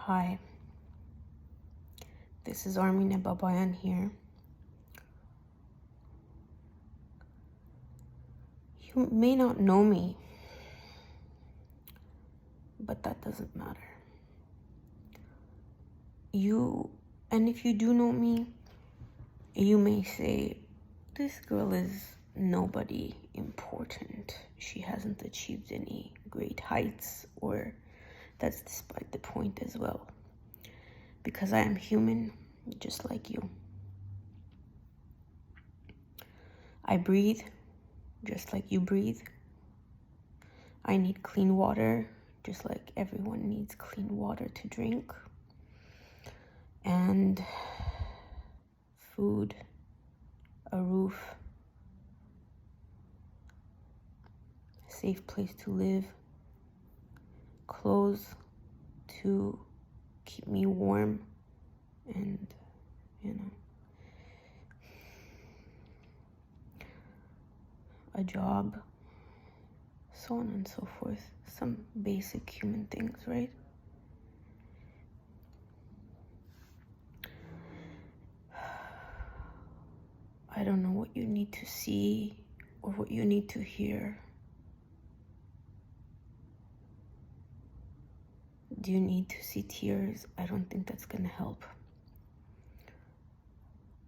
Hi, this is Armina Babayan here. You may not know me, but that doesn't matter. And if you do know me, you may say, this girl is nobody important. She hasn't achieved any great heights, or that's despite the point as well. Because I am human, just like you. I breathe, just like you breathe. I need clean water, just like everyone needs clean water to drink. And food, a roof, a safe place to live, clothes to keep me warm, and, a job, so on and so forth. Some basic human things, right? I don't know what you need to see or what you need to hear. Do you need to see tears? I don't think that's gonna help.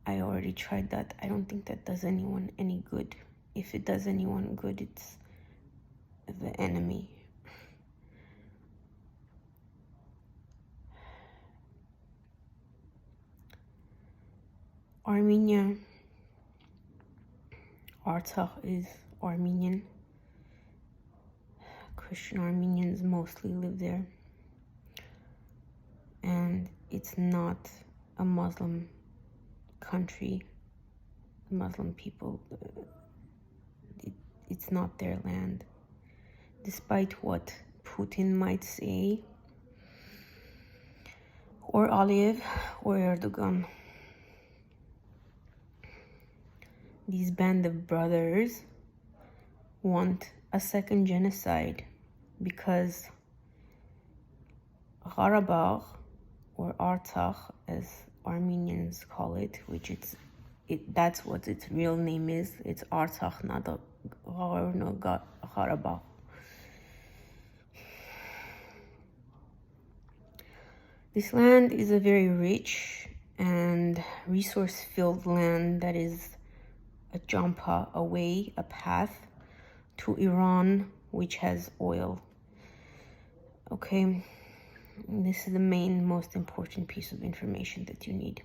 I already tried that. I don't think that does anyone any good. If it does anyone good, it's the enemy. Armenia, Artsakh is Armenian. Christian Armenians mostly live there. And it's not a Muslim country. Muslim people, it's not their land. Despite what Putin might say, or Aliyev, or Erdogan. These band of brothers want a second genocide because Karabakh, or Artsakh as Armenians call it, which that's what its real name is. It's Artsakh, not Karabakh. This land is a very rich and resource-filled land that is a jumpa away, a path to Iran, which has oil. Okay, this is the most important piece of information that you need.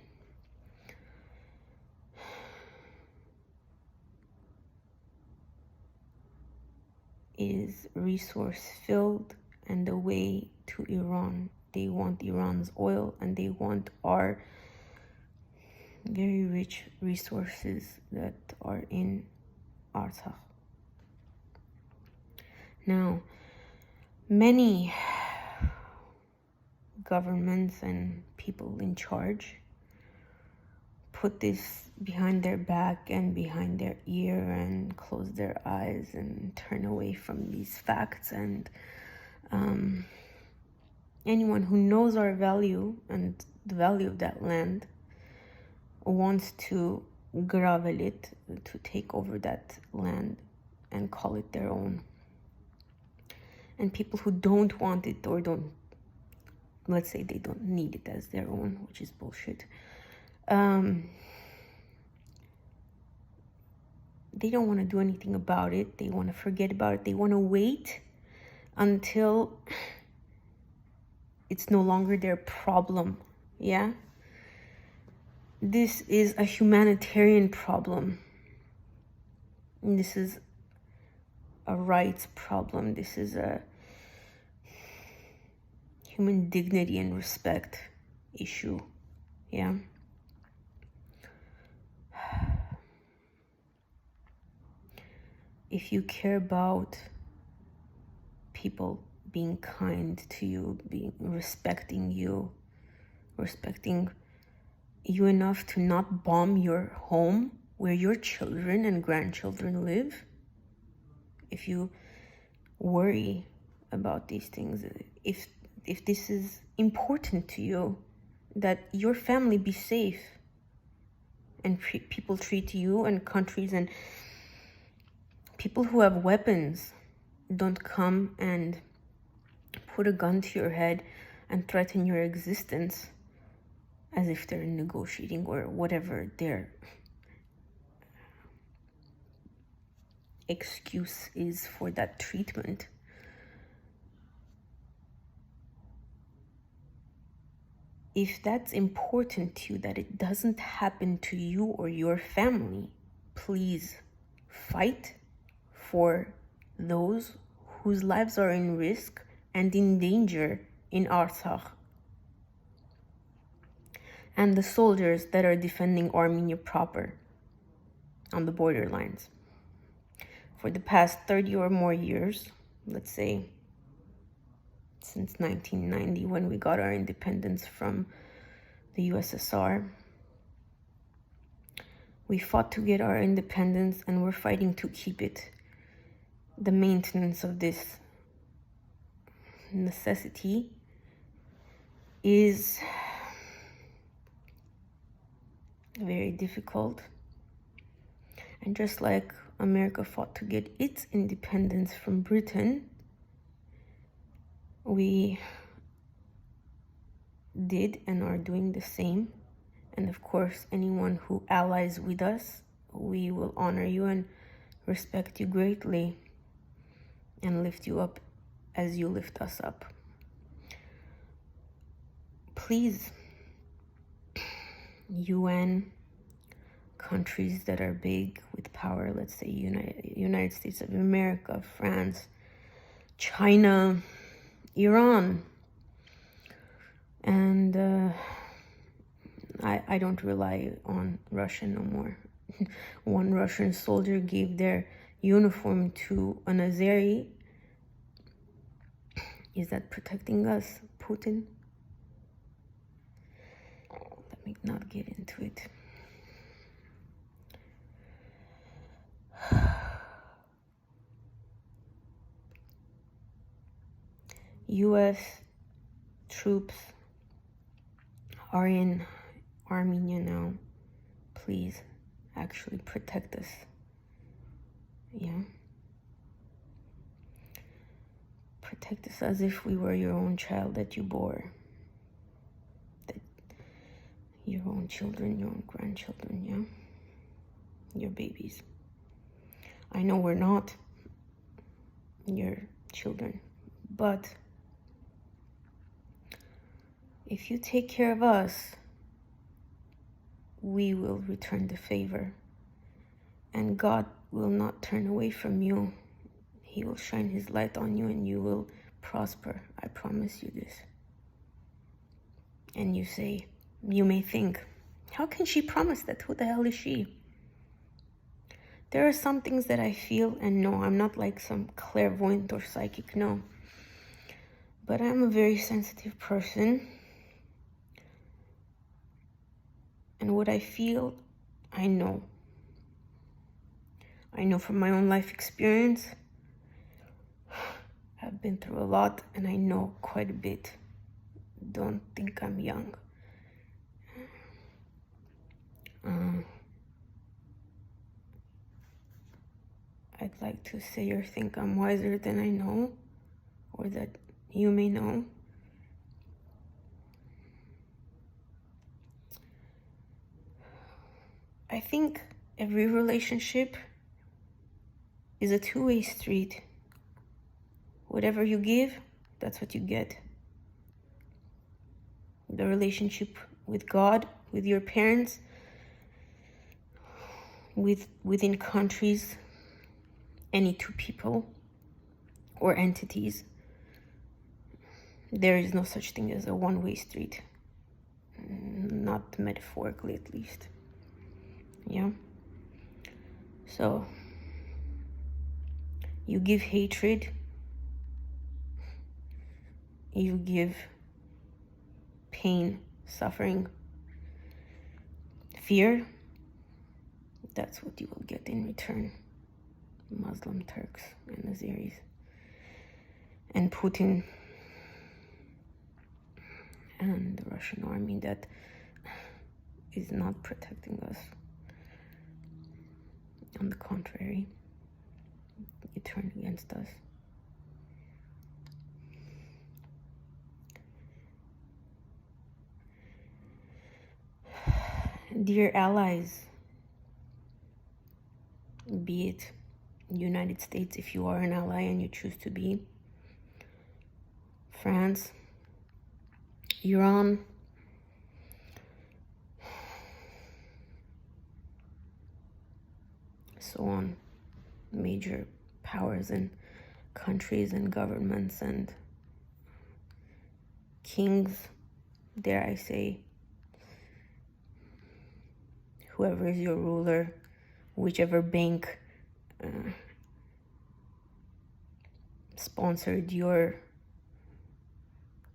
It is resource-filled and the way to Iran. They want Iran's oil and they want our very rich resources that are in Artsakh. Now, many governments and people in charge put this behind their back and behind their ear and close their eyes and turn away from these facts. And anyone who knows our value and the value of that land wants to gravel it, to take over that land and call it their own. And people who don't want it, or don't, let's say they don't need it as their own, which is bullshit, they don't want to do anything about it. They want to forget about it. They want to wait until it's no longer their problem. Yeah? This is a humanitarian problem. This is a rights problem. This is a human dignity and respect issue. Yeah? If you care about people being kind to you, respecting you enough to not bomb your home where your children and grandchildren live, if you worry about these things, if if this is important to you, that your family be safe and people treat you and countries and people who have weapons don't come and put a gun to your head and threaten your existence as if they're negotiating or whatever their excuse is for that treatment. If that's important to you, that it doesn't happen to you or your family, please fight for those whose lives are in risk and in danger in Artsakh, and the soldiers that are defending Armenia proper on the borderlines. For the past 30 or more years, let's say since 1990, when we got our independence from the USSR, we fought to get our independence and we're fighting to keep it. The maintenance of this necessity is very difficult. And just like America fought to get its independence from Britain, we did and are doing the same. And of course, anyone who allies with us, we will honor you and respect you greatly and lift you up as you lift us up. Please, UN, countries that are big with power, let's say United States of America, France, China, Iran, and I don't rely on Russia no more. One Russian soldier gave their uniform to an Azeri. Is that protecting us, Putin? Let me not get into it. US troops are in Armenia now. Please, actually protect us. Yeah? Protect us as if we were your own child that you bore. That your own children, your own grandchildren, yeah? Your babies. I know we're not your children, but if you take care of us, we will return the favor. And God will not turn away from you. He will shine his light on you and you will prosper. I promise you this. And you say, you may think, how can she promise that? Who the hell is she? There are some things that I feel, and no, I'm not like some clairvoyant or psychic, no. But I'm a very sensitive person. And what I feel, I know. I know from my own life experience. I've been through a lot and I know quite a bit. Don't think I'm young. I'd like to say or think I'm wiser than I know, or that you may know. I think every relationship is a two-way street. Whatever you give, that's what you get. The relationship with God, with your parents, within countries, any two people or entities, there is no such thing as a one-way street. Not metaphorically, at least. Yeah? So, you give hatred, you give pain, suffering, fear, that's what you will get in return. Muslim Turks and Azeris. And Putin and the Russian army that is not protecting us. On the contrary, you turn against us. Dear allies, be it United States if you are an ally and you choose to be, France, Iran, so on, major powers and countries and governments and kings, dare I say, whoever is your ruler, whichever bank sponsored your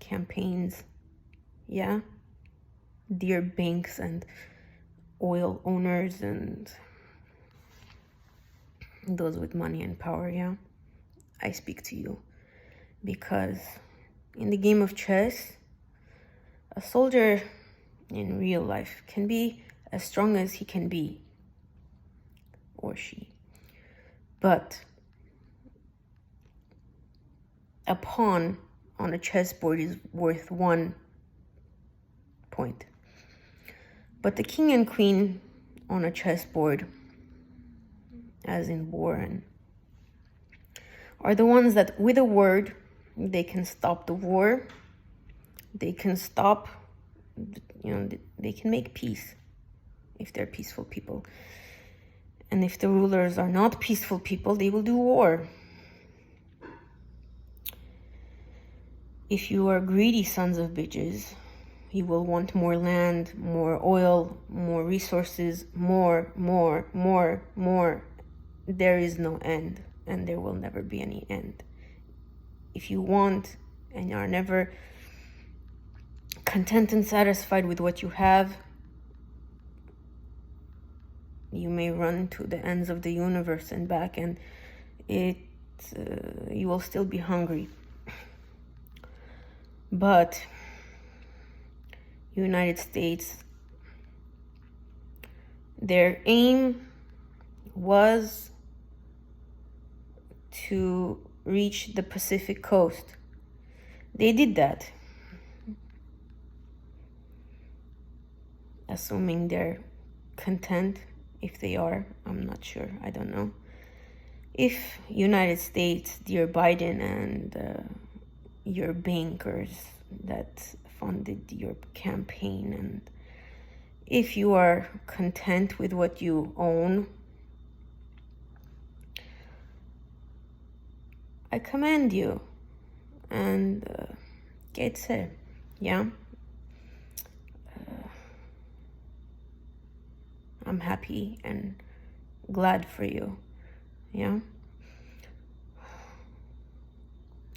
campaigns, yeah? Dear banks and oil owners and those with money and power, yeah? I speak to you because in the game of chess, a soldier in real life can be as strong as he can be, or she. But a pawn on a chessboard is worth 1 point. But the king and queen on a chessboard, as in war, are the ones that with a word, they can stop the war, they can stop, they can make peace if they're peaceful people. And if the rulers are not peaceful people, they will do war. If you are greedy sons of bitches, you will want more land, more oil, more resources, more. There is no end, and there will never be any end. If you want and are never content and satisfied with what you have, you may run to the ends of the universe and back, and you will still be hungry. But United States, their aim was to reach the Pacific coast. They did that, assuming they're content. If they are, I'm not sure, I don't know. If United States, dear Biden, and your bankers that funded your campaign, and if you are content with what you own, I commend you, and get it, yeah? I'm happy and glad for you, yeah?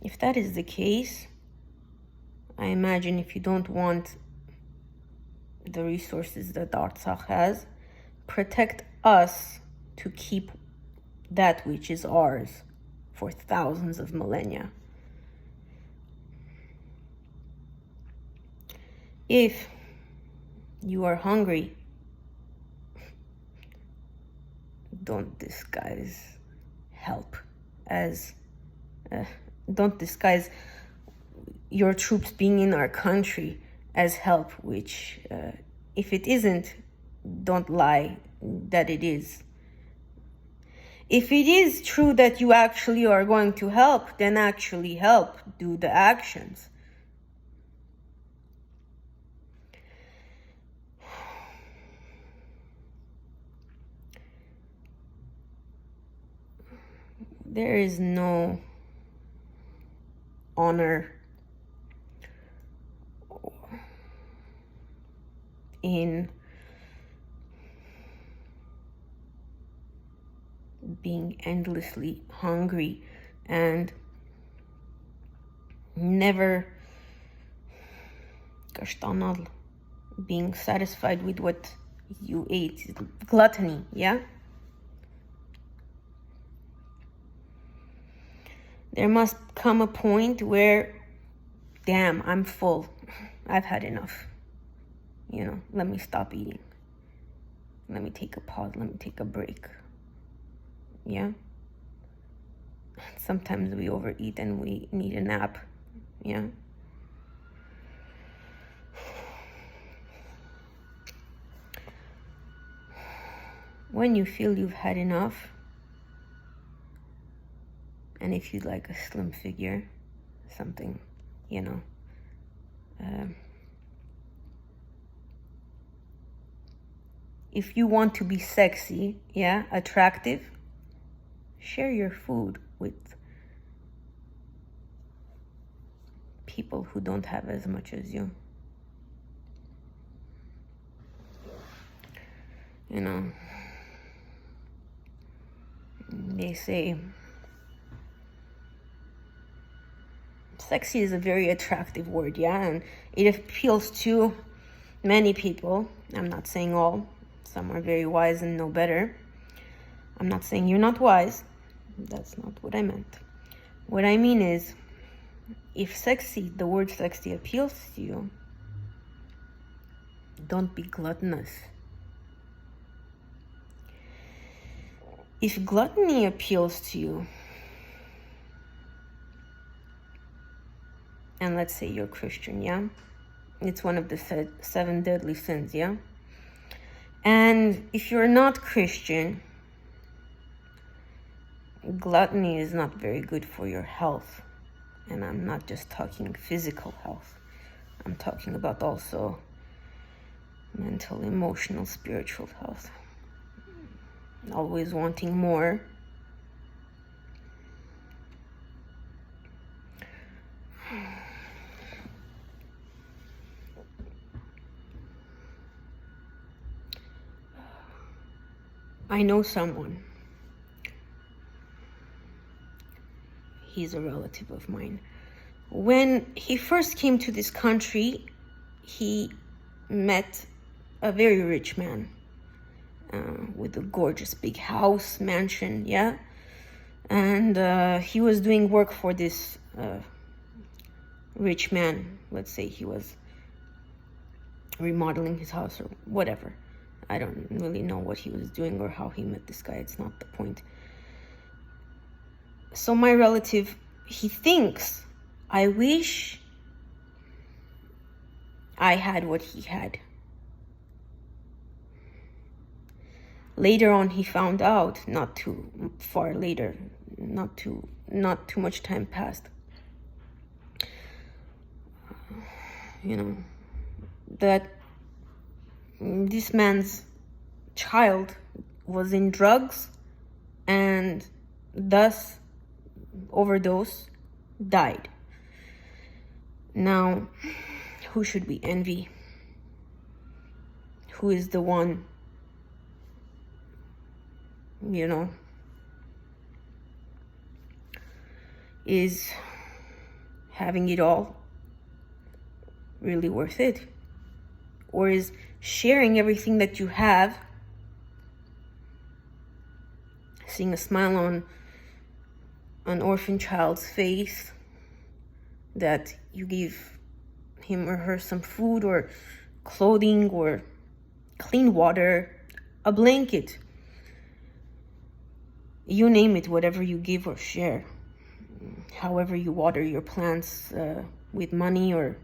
If that is the case, I imagine if you don't want the resources that Artsakh has, protect us to keep that which is ours for thousands of millennia. If you are hungry, don't disguise help as don't disguise your troops being in our country as help, which if it isn't, don't lie that it is. If it is true that you actually are going to help, then actually help, do the actions. There is no honor in being endlessly hungry and never being satisfied with what you ate. Gluttony, yeah? There must come a point where, damn, I'm full. I've had enough. Let me stop eating. Let me take a pause. Let me take a break. Yeah? Sometimes we overeat and we need a nap. Yeah? When you feel you've had enough, and if you'd like a slim figure, something, if you want to be sexy, attractive, share your food with people who don't have as much as you. They say sexy is a very attractive word, and it appeals to many people. I'm not saying all. Some are very wise and know better. I'm not saying you're not wise. That's not what I meant. What I mean is, if the word sexy appeals to you, don't be gluttonous. If gluttony appeals to you, and let's say you're Christian, it's one of the 7 deadly sins, and if you're not Christian, gluttony is not very good for your health. And I'm not just talking physical health. I'm talking about also mental, emotional, spiritual health. Always wanting more. I know someone. He's a relative of mine. When he first came to this country, he met a very rich man with a gorgeous big house, mansion, and he was doing work for this rich man. Let's say he was remodeling his house or whatever. I don't really know what he was doing or how he met this guy. It's not the point. So my relative, he thinks, I wish I had what he had. Later on, he found out, not too far later, not too much time passed, that this man's child was in drugs and thus overdose, died. Now, who should we envy? Who is the one, is having it all really worth it? Or is sharing everything that you have, seeing a smile on an orphan child's face, that you give him or her some food or clothing or clean water, a blanket, you name it, whatever you give or share, however you water your plants with money or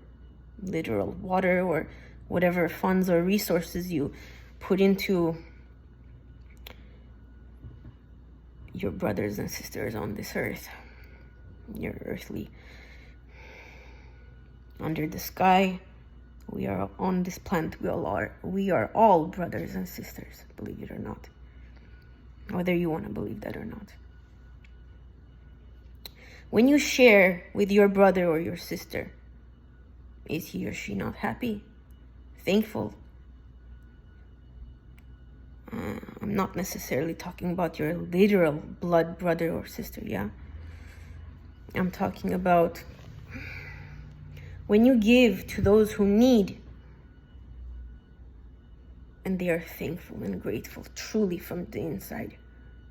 literal water, or whatever funds or resources you put into your brothers and sisters on this earth, your earthly. Under the sky, we are on this planet, we are all brothers and sisters, believe it or not. Whether you want to believe that or not. When you share with your brother or your sister, is he or she not happy? Thankful? I'm not necessarily talking about your literal blood brother or sister, I'm talking about when you give to those who need, and they are thankful and grateful, truly from the inside,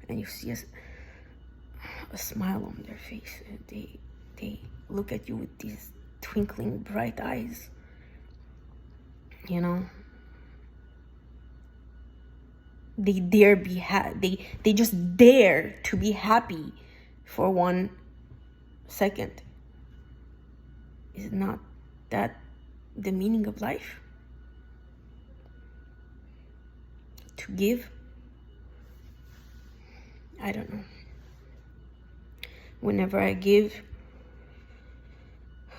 and you see a smile on their face. They look at you with these twinkling bright eyes, you know, they dare be they just dare to be happy for 1 second. Is not that the meaning of life? To give? I don't know. Whenever I give,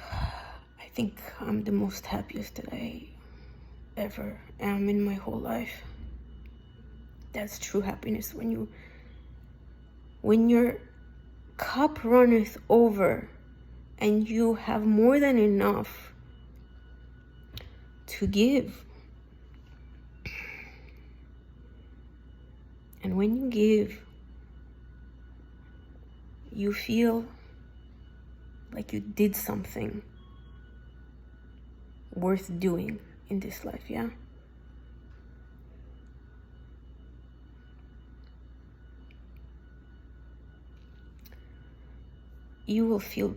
I think I'm the most happiest that I ever am in my whole life. That's true happiness, when your cup runneth over and you have more than enough to give. And when you give, you feel like you did something worth doing in this life, yeah? You will feel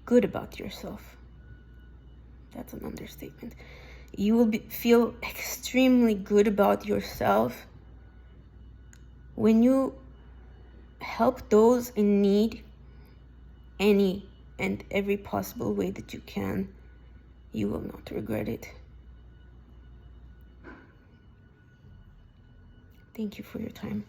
good about yourself. That's an understatement. You will feel extremely good about yourself when you help those in need any and every possible way that you can. You will not regret it. Thank you for your time.